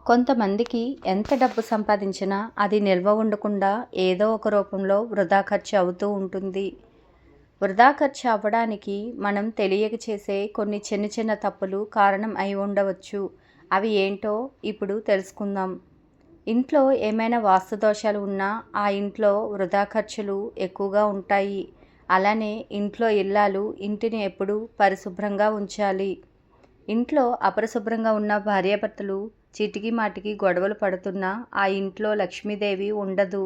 కొంతమందికి ఎంత డబ్బు సంపాదించినా అది నిల్వ ఉండకుండా ఏదో ఒక రూపంలో వృధా ఖర్చు అవుతూ ఉంటుంది. వృధా ఖర్చు అవ్వడానికి మనం తెలియక చేసే కొన్ని చిన్న చిన్న తప్పులు కారణం అయి ఉండవచ్చు. అవి ఏంటో ఇప్పుడు తెలుసుకుందాం. ఇంట్లో ఏమైనా వాస్తు దోషాలు ఉన్నా ఆ ఇంట్లో వృధా ఖర్చులు ఎక్కువగా ఉంటాయి. అలానే ఇంట్లో ఇల్లాలు ఇంటిని ఎప్పుడూ పరిశుభ్రంగా ఉంచాలి. ఇంట్లో అపరిశుభ్రంగా ఉన్న భార్యాభర్తలు చీటికి మాటికి గొడవలు పడుతున్నా ఆ ఇంట్లో లక్ష్మీదేవి ఉండదు.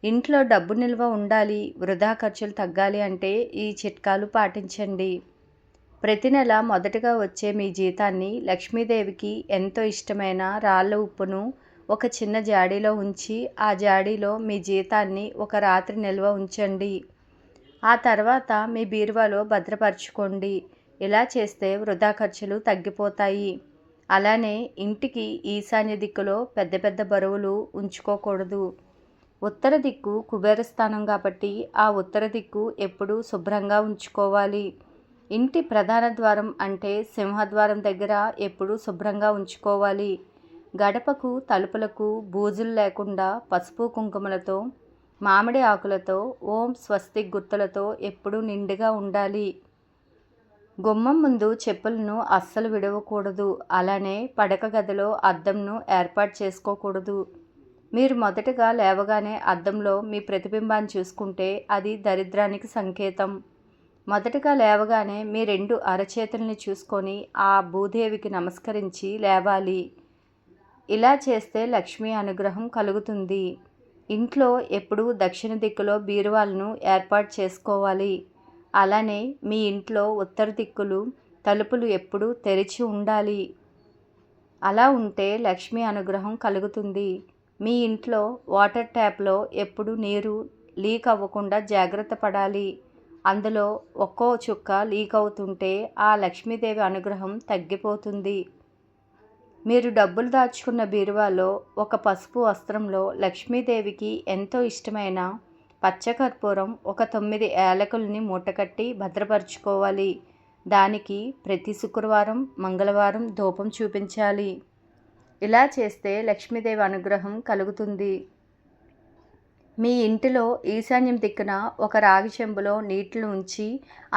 ఇంట్లో డబ్బు నిల్వ ఉండాలి, వృధా ఖర్చులు తగ్గాలి అంటే ఈ చిట్కాలు పాటించండి. ప్రతి నెల మొదటగా వచ్చే మీ జీతాన్ని లక్ష్మీదేవికి ఎంతో ఇష్టమైన రాళ్ళ ఉప్పును ఒక చిన్న జాడీలో ఉంచి ఆ జాడీలో మీ జీతాన్ని ఒక రాత్రి నిల్వ ఉంచండి. ఆ తర్వాత మీ బీరువాలో భద్రపరచుకోండి. ఇలా చేస్తే వృధా ఖర్చులు తగ్గిపోతాయి. అలానే ఇంటికి ఈశాన్య దిక్కులో పెద్ద పెద్ద బరువులు ఉంచుకోకూడదు. ఉత్తర దిక్కు కుబేర స్థానం కాబట్టి ఆ ఉత్తర దిక్కు ఎప్పుడూ శుభ్రంగా ఉంచుకోవాలి. ఇంటి ప్రధాన ద్వారం అంటే సింహద్వారం దగ్గర ఎప్పుడూ శుభ్రంగా ఉంచుకోవాలి. గడపకు తలుపులకు బూజులు లేకుండా పసుపు కుంకుమలతో మామిడి ఆకులతో ఓం స్వస్తిక్ గుర్తులతో ఎప్పుడూ నిండుగా ఉండాలి. గుమ్మం ముందు చెప్పులను అస్సలు విడవకూడదు. అలానే పడక గదిలో అద్దంను ఏర్పాటు చేసుకోకూడదు. మీరు మొదటగా లేవగానే అద్దంలో మీ ప్రతిబింబాన్ని చూసుకుంటే అది దరిద్రానికి సంకేతం. మొదటగా లేవగానే మీ 2 అరచేతుల్ని చూసుకొని ఆ భూదేవికి నమస్కరించి లేవాలి. ఇలా చేస్తే లక్ష్మీ అనుగ్రహం కలుగుతుంది. ఇంట్లో ఎప్పుడూ దక్షిణ దిక్కులో బీరువాలను ఏర్పాటు చేసుకోవాలి. అలానే మీ ఇంట్లో ఉత్తర దిక్కులు తలుపులు ఎప్పుడూ తెరిచి ఉండాలి. అలా ఉంటే లక్ష్మీ అనుగ్రహం కలుగుతుంది. మీ ఇంట్లో వాటర్ ట్యాప్లో ఎప్పుడు నీరు లీక్ అవ్వకుండా జాగ్రత్త పడాలి. అందులో ఒక్కో చుక్క లీక్ అవుతుంటే ఆ లక్ష్మీదేవి అనుగ్రహం తగ్గిపోతుంది. మీరు డబ్బులు దాచుకున్న బీరువాలో ఒక పసుపు వస్త్రంలో లక్ష్మీదేవికి ఎంతో ఇష్టమైన పచ్చకర్పూరం ఒక 9 యాలకుల్ని మూటకట్టి భద్రపరుచుకోవాలి. దానికి ప్రతి శుక్రవారం మంగళవారం ధూపం చూపించాలి. ఇలా చేస్తే లక్ష్మీదేవి అనుగ్రహం కలుగుతుంది. మీ ఇంటిలో ఈశాన్యం దిక్కున ఒక రాగి చెంబులో నీటిని ఉంచి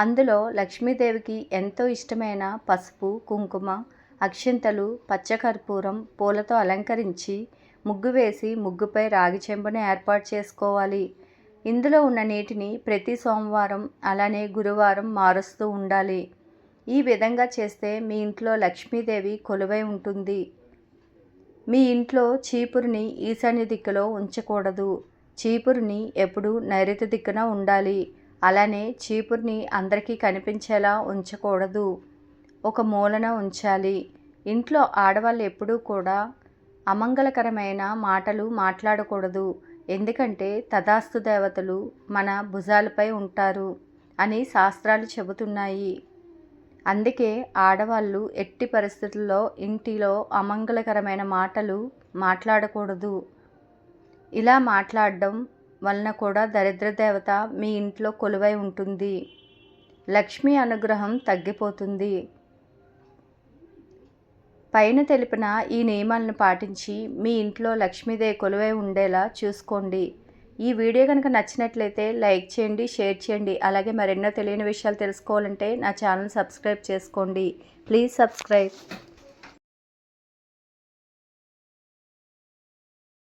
అందులో లక్ష్మీదేవికి ఎంతో ఇష్టమైన పసుపు కుంకుమ అక్షింతలు పచ్చకర్పూరం పూలతో అలంకరించి ముగ్గు వేసి ముగ్గుపై రాగి చెంబును ఏర్పాటు చేసుకోవాలి. ఇందులో ఉన్న నీటిని ప్రతి సోమవారం అలానే గురువారం మారుస్తూ ఉండాలి. ఈ విధంగా చేస్తే మీ ఇంట్లో లక్ష్మీదేవి కొలువై ఉంటుంది. మీ ఇంట్లో చీపురుని ఈశాన్య దిక్కులో ఉంచకూడదు. చీపురుని ఎప్పుడూ నైరుతి దిక్కున ఉండాలి. అలానే చీపురుని అందరికీ కనిపించేలా ఉంచకూడదు. ఒక మూలన ఉంచాలి. ఇంట్లో ఆడవాళ్ళు ఎప్పుడూ కూడా అమంగళకరమైన మాటలు మాట్లాడకూడదు. ఎందుకంటే తథాస్తు దేవతలు మన భుజాలపై ఉంటారు అని శాస్త్రాలు చెబుతున్నాయి. అందుకే ఆడవాళ్ళు ఎట్టి పరిస్థితుల్లో ఇంటిలో అమంగళకరమైన మాటలు మాట్లాడకూడదు. ఇలా మాట్లాడడం వలన కూడా దరిద్ర దేవత మీ ఇంట్లో కొలువై ఉంటుంది. లక్ష్మీ అనుగ్రహం తగ్గిపోతుంది. పైన తెలిపిన ఈ నియమాలను పాటించి మీ ఇంట్లో లక్ష్మీదేవి కొలువై ఉండేలా చూసుకోండి. ఈ వీడియో కనుక నచ్చినట్లయితే లైక్ చేయండి, షేర్ చేయండి. అలాగే మరెన్నో తెలియని విషయాలు తెలుసుకోవాలంటే నా ఛానల్ సబ్స్క్రైబ్ చేసుకోండి. Please subscribe.